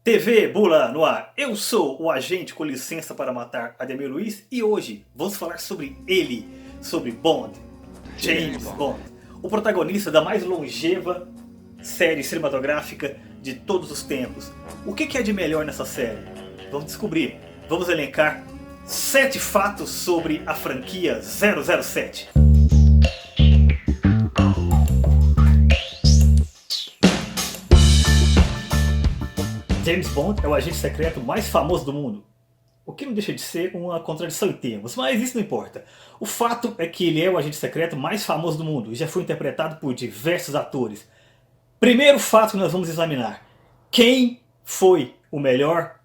TV Bula no ar. Eu sou o agente com licença para matar Ademir Luiz e hoje vamos falar sobre ele, sobre Bond, James Bond, o protagonista da mais longeva série cinematográfica de todos os tempos. O que é de melhor nessa série? Vamos descobrir. Vamos elencar 7 fatos sobre a franquia 007. James Bond é o agente secreto mais famoso do mundo. O que não deixa de ser uma contradição em termos, mas isso não importa. O fato é que ele é o agente secreto mais famoso do mundo e já foi interpretado por diversos atores. Primeiro fato que nós vamos examinar: quem foi o melhor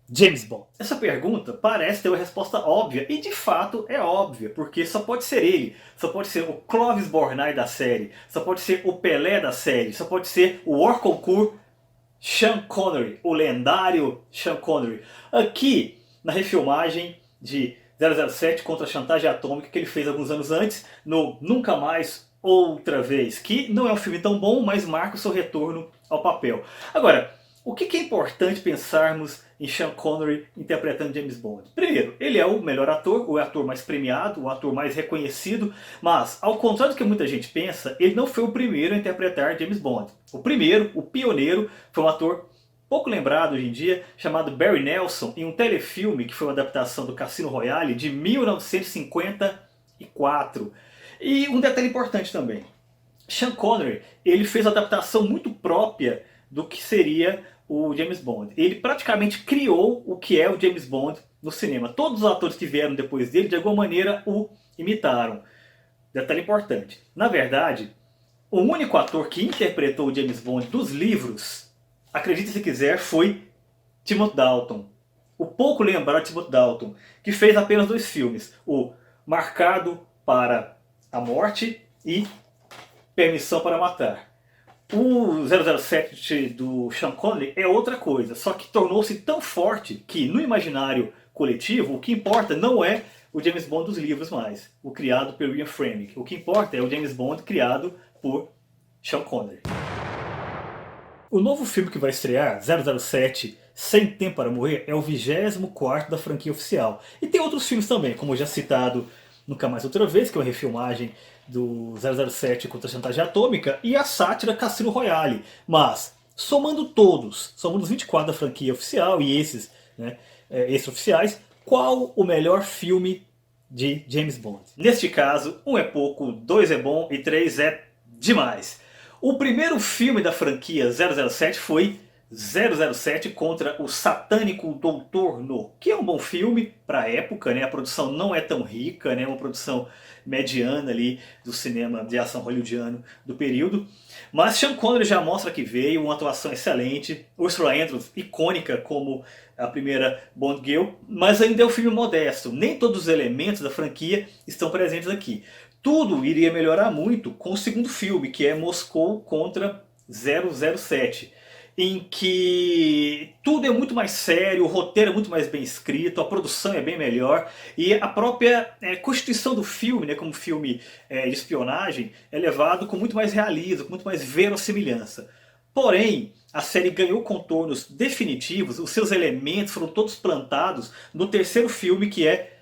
James Bond? Essa pergunta parece ter uma resposta óbvia, e de fato é óbvia, porque só pode ser ele, só pode ser o Clovis Bornai da série, só pode ser o Pelé da série, só pode ser o Harcourt Sean Connery, o lendário Sean Connery. Aqui na refilmagem de 007 contra a chantagem atômica que ele fez alguns anos antes no Nunca Mais Outra Vez, que não é um filme tão bom, mas marca o seu retorno ao papel. Agora, o que é importante pensarmos em Sean Connery interpretando James Bond? Primeiro, ele é o melhor ator, o ator mais premiado, o ator mais reconhecido, mas ao contrário do que muita gente pensa, ele não foi o primeiro a interpretar James Bond. O primeiro, o pioneiro, foi um ator pouco lembrado hoje em dia, chamado Barry Nelson, em um telefilme que foi uma adaptação do Cassino Royale de 1954. E um detalhe importante também: Sean Connery, ele fez uma adaptação muito própria do que seria o James Bond. Ele praticamente criou o que é o James Bond no cinema. Todos os atores que vieram depois dele, de alguma maneira, o imitaram. Detalhe importante: na verdade, o único ator que interpretou o James Bond dos livros, acredite se quiser, foi Timothy Dalton. O pouco lembrado Timothy Dalton, que fez apenas 2 filmes: o Marcado para a Morte e Permissão para Matar. O 007 do Sean Connery é outra coisa, só que tornou-se tão forte que no imaginário coletivo o que importa não é o James Bond dos livros mais, o criado pelo Ian Fleming. O que importa é o James Bond criado por Sean Connery. O novo filme que vai estrear, 007 Sem Tempo para Morrer, é o 24º da franquia oficial. E tem outros filmes também, como já citado Nunca Mais Outra Vez, que é uma refilmagem do 007 contra a chantagem atômica, e a sátira Cassino Royale. Mas, somando todos, somando os 24 da franquia oficial e esses, né, extra-oficiais, qual o melhor filme de James Bond? Neste caso, 1 é pouco, 2 é bom e 3 é demais. O primeiro filme da franquia 007 foi 007 contra o Satânico Doutor No, que é um bom filme para a época, né? A produção não é tão rica, né? Uma produção mediana ali do cinema de ação hollywoodiano do período. Mas Sean Connery já mostra que veio, uma atuação excelente, Ursula Andrews icônica como a primeira Bond Girl, mas ainda é um filme modesto, nem todos os elementos da franquia estão presentes aqui. Tudo iria melhorar muito com o segundo filme, que é Moscou contra 007. Em que tudo é muito mais sério, o roteiro é muito mais bem escrito, a produção é bem melhor e a própria constituição do filme, né, como filme de espionagem, é levado com muito mais realismo, com muito mais verossimilhança. Porém, a série ganhou contornos definitivos, os seus elementos foram todos plantados no terceiro filme, que é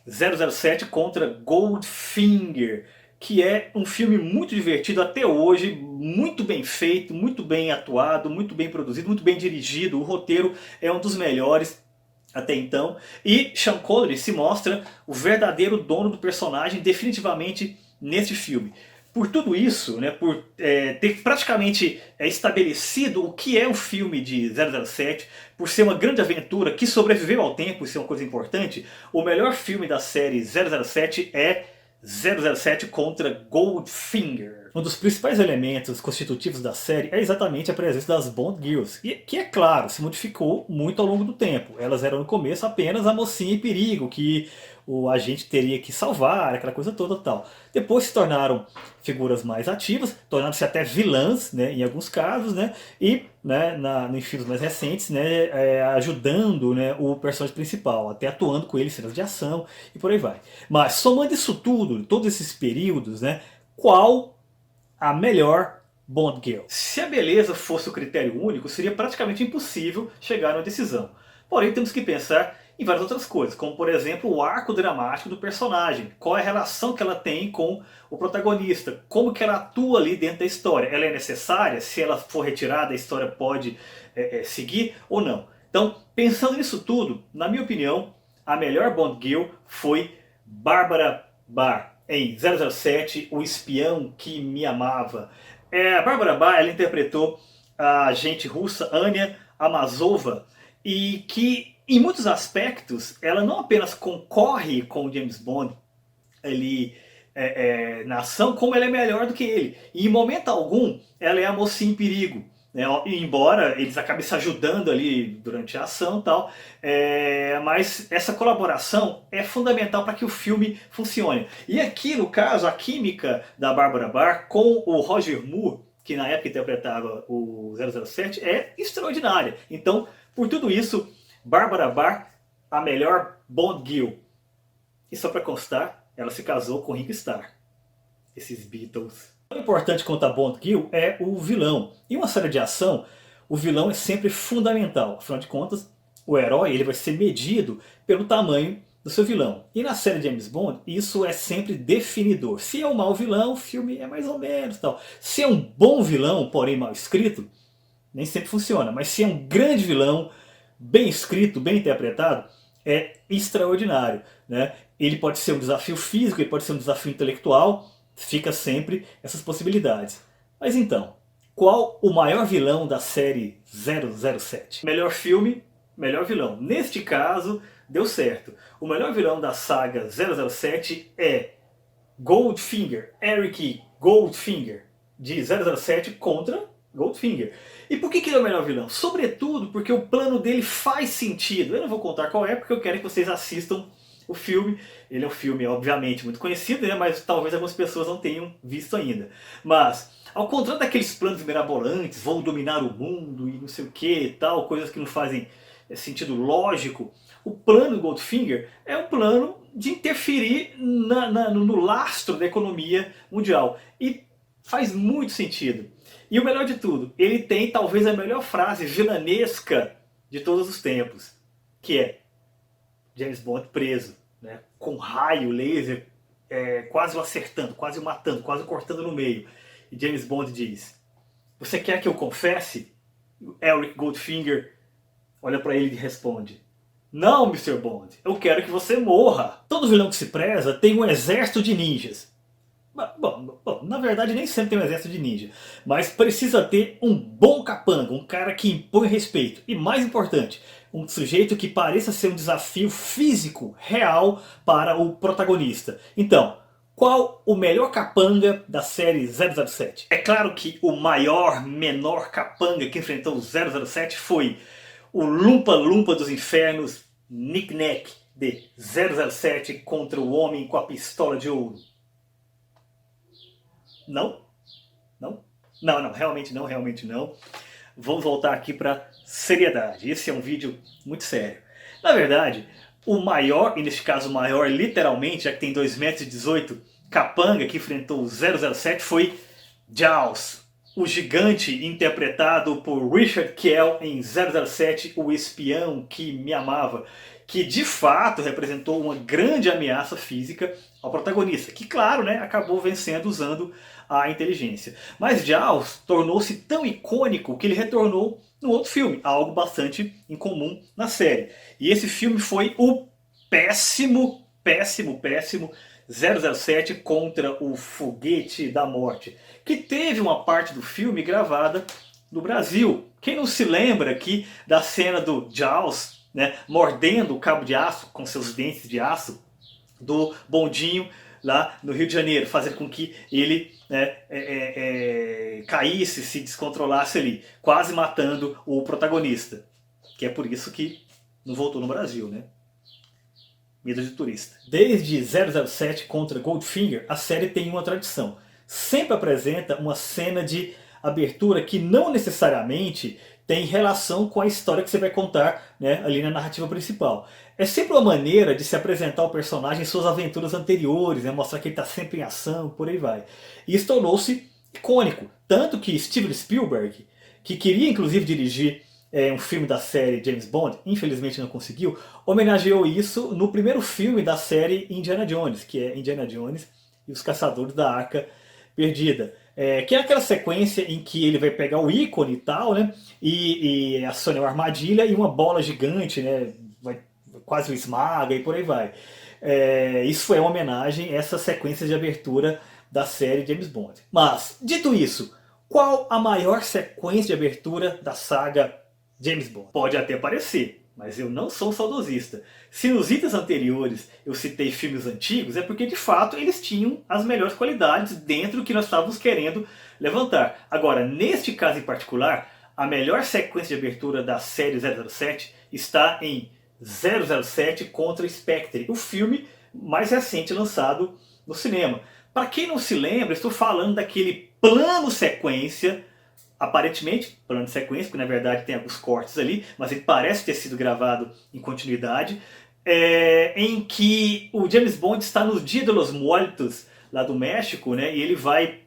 007 contra Goldfinger, que é um filme muito divertido até hoje, muito bem feito, muito bem atuado, muito bem produzido, muito bem dirigido. O roteiro é um dos melhores até então. E Sean Connery se mostra o verdadeiro dono do personagem definitivamente neste filme. Por tudo isso, né, por ter praticamente estabelecido o que é um filme de 007, por ser uma grande aventura que sobreviveu ao tempo, isso é uma coisa importante, o melhor filme da série 007 é 007 contra Goldfinger. Um dos principais elementos constitutivos da série é exatamente a presença das Bond Girls, que é claro, se modificou muito ao longo do tempo. Elas eram no começo apenas a mocinha em perigo, que o agente teria que salvar, aquela coisa toda tal. Depois se tornaram figuras mais ativas, tornaram-se até vilãs, né, em alguns casos, né, e né, em filmes mais recentes, né, ajudando, né, o personagem principal, até atuando com ele em cenas de ação e por aí vai. Mas somando isso tudo, todos esses períodos, né, qual a melhor Bond Girl. Se a beleza fosse o critério único, seria praticamente impossível chegar a uma decisão. Porém, temos que pensar em várias outras coisas, como por exemplo o arco dramático do personagem, qual é a relação que ela tem com o protagonista, como que ela atua ali dentro da história, ela é necessária, se ela for retirada a história pode seguir ou não. Então, pensando nisso tudo, na minha opinião, a melhor Bond Girl foi Barbara Bach, em 007, O Espião que Me Amava. A Barbara Bach, ela interpretou a agente russa Anya Amazova, e que em muitos aspectos ela não apenas concorre com o James Bond ali na ação, como ela é melhor do que ele. E em momento algum ela é a mocinha em perigo, né? Embora eles acabem se ajudando ali durante a ação e tal, mas essa colaboração é fundamental para que o filme funcione. E aqui no caso a química da Barbara Bach com o Roger Moore, que na época interpretava o 007, é extraordinária. Então, por tudo isso, Barbara Bach, a melhor Bond Girl. E só para constar, ela se casou com Ringo Starr. Esses Beatles. O importante quanto a Bond Girl é o vilão. Em uma série de ação, o vilão é sempre fundamental. Afinal de contas, o herói ele vai ser medido pelo tamanho do seu vilão. E na série James Bond, isso é sempre definidor. Se é um mau vilão, o filme é mais ou menos tal. Se é um bom vilão, porém mal escrito, nem sempre funciona. Mas se é um grande vilão, bem escrito, bem interpretado, é extraordinário, né? Ele pode ser um desafio físico, ele pode ser um desafio intelectual, fica sempre essas possibilidades. Mas então, qual o maior vilão da série 007? Melhor filme, melhor vilão. Neste caso, deu certo. O melhor vilão da saga 007 é Goldfinger, Eric Goldfinger, de 007 contra Goldfinger. E por que ele é o melhor vilão? Sobretudo porque o plano dele faz sentido. Eu não vou contar qual é, porque eu quero que vocês assistam o filme. Ele é um filme, obviamente, muito conhecido, né? Mas talvez algumas pessoas não tenham visto ainda. Mas, ao contrário daqueles planos mirabolantes, vão dominar o mundo e não sei o que e tal, coisas que não fazem sentido lógico, o plano Goldfinger é um plano de interferir no lastro da economia mundial. E faz muito sentido. E o melhor de tudo, ele tem talvez a melhor frase vilanesca de todos os tempos, que é James Bond preso, né, com raio, laser, quase o acertando, quase o matando, quase o cortando no meio. E James Bond diz: "Você quer que eu confesse?" Eric Goldfinger olha para ele e responde: "Não, Mr. Bond, eu quero que você morra." Todo vilão que se preza tem um exército de ninjas. Bom, na verdade nem sempre tem um exército de ninja, mas precisa ter um bom capanga, um cara que impõe respeito. E mais importante, um sujeito que pareça ser um desafio físico real para o protagonista. Então, qual o melhor capanga da série 007? É claro que o menor capanga que enfrentou o 007 foi o Lumpa Lumpa dos Infernos, Nick Nack, de 007 contra o Homem com a Pistola de Ouro. Não? Não? Não, realmente não, realmente não. Vamos voltar aqui para seriedade. Esse é um vídeo muito sério. Na verdade, o maior, e neste caso o maior literalmente, já que tem 2,18 m, capanga que enfrentou o 007 foi Jaws, o gigante interpretado por Richard Kiel em 007, O Espião que Me Amava, que de fato representou uma grande ameaça física ao protagonista, que claro, né, acabou vencendo usando a inteligência. Mas Jaws tornou-se tão icônico que ele retornou no outro filme, algo bastante incomum na série. E esse filme foi o péssimo 007 contra o Foguete da Morte, que teve uma parte do filme gravada no Brasil. Quem não se lembra aqui da cena do Jaws, né, mordendo o cabo de aço com seus dentes de aço do bondinho lá no Rio de Janeiro, fazendo com que ele caísse, se descontrolasse ali, quase matando o protagonista. Que é por isso que não voltou no Brasil, né? Medo de turista. Desde 007 contra Goldfinger, a série tem uma tradição. Sempre apresenta uma cena de abertura que não necessariamente tem relação com a história que você vai contar, né, ali na narrativa principal. É sempre uma maneira de se apresentar o personagem em suas aventuras anteriores, né, mostrar que ele está sempre em ação, por aí vai. E isso tornou-se icônico. Tanto que Steven Spielberg, que queria inclusive dirigir um filme da série James Bond, infelizmente não conseguiu, homenageou isso no primeiro filme da série Indiana Jones, que é Indiana Jones e os Caçadores da Arca Perdida. Que é aquela sequência em que ele vai pegar o ícone e tal, né? E aciona uma armadilha e uma bola gigante, né? Vai, quase o esmaga e por aí vai. Isso é uma homenagem a essa sequência de abertura da série James Bond. Mas, dito isso, qual a maior sequência de abertura da saga James Bond? Pode até parecer, mas eu não sou saudosista. Se nos itens anteriores eu citei filmes antigos, é porque de fato eles tinham as melhores qualidades dentro do que nós estávamos querendo levantar. Agora, neste caso em particular, a melhor sequência de abertura da série 007 está em 007 contra Spectre, o filme mais recente lançado no cinema. Para quem não se lembra, estou falando daquele plano sequência, aparentemente plano de sequência, porque na verdade tem alguns cortes ali, mas ele parece ter sido gravado em continuidade, em que o James Bond está no Dia de los Muertos, lá do México, né, e ele vai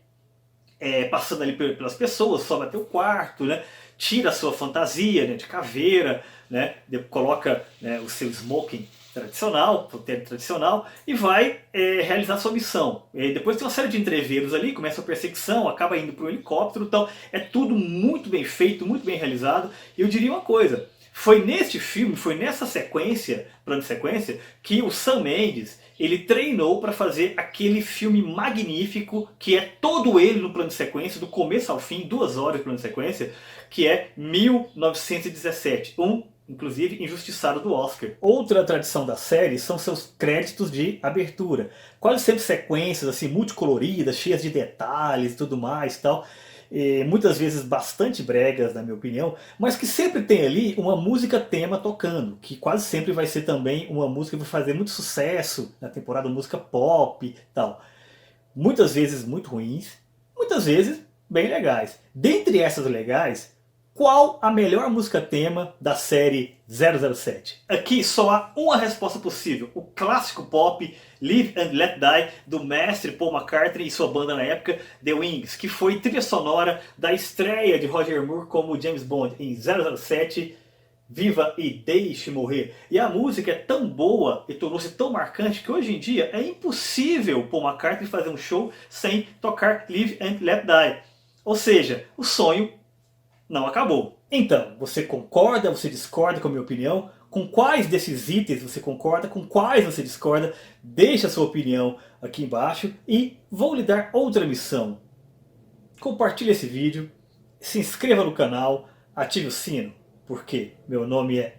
passando ali pelas pessoas, sobe até o quarto, né, tira a sua fantasia, né, de caveira, né, coloca, né, o seu smoking tradicional, o terno tradicional, e vai realizar sua missão. E depois tem uma série de entreveros ali, começa a perseguição, acaba indo para o helicóptero, então é tudo muito bem feito, muito bem realizado. E eu diria uma coisa, foi neste filme, foi nessa sequência, plano de sequência, que o Sam Mendes ele treinou para fazer aquele filme magnífico, que é todo ele no plano de sequência, do começo ao fim, 2 horas de plano de sequência, que é 1917, inclusive injustiçado do Oscar. Outra tradição da série são seus créditos de abertura. Quase sempre sequências assim multicoloridas, cheias de detalhes e tudo mais tal. Muitas vezes bastante bregas, na minha opinião, mas que sempre tem ali uma música tema tocando, que quase sempre vai ser também uma música que vai fazer muito sucesso na temporada, música pop e tal. Muitas vezes muito ruins, muitas vezes bem legais. Dentre essas legais, qual a melhor música tema da série 007? Aqui só há uma resposta possível. O clássico pop Live and Let Die do mestre Paul McCartney e sua banda na época, The Wings, que foi trilha sonora da estreia de Roger Moore como James Bond em 007 Viva e Deixe Morrer. E a música é tão boa e tornou-se tão marcante que hoje em dia é impossível Paul McCartney fazer um show sem tocar Live and Let Die. Ou seja, o sonho não acabou. Então, você concorda, você discorda com a minha opinião? Com quais desses itens você concorda, com quais você discorda? Deixe a sua opinião aqui embaixo e vou lhe dar outra missão. Compartilhe esse vídeo, se inscreva no canal, ative o sino, porque meu nome é...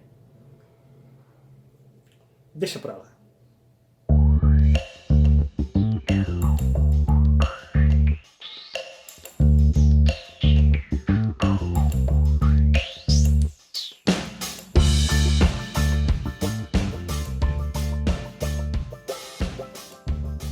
Deixa pra lá.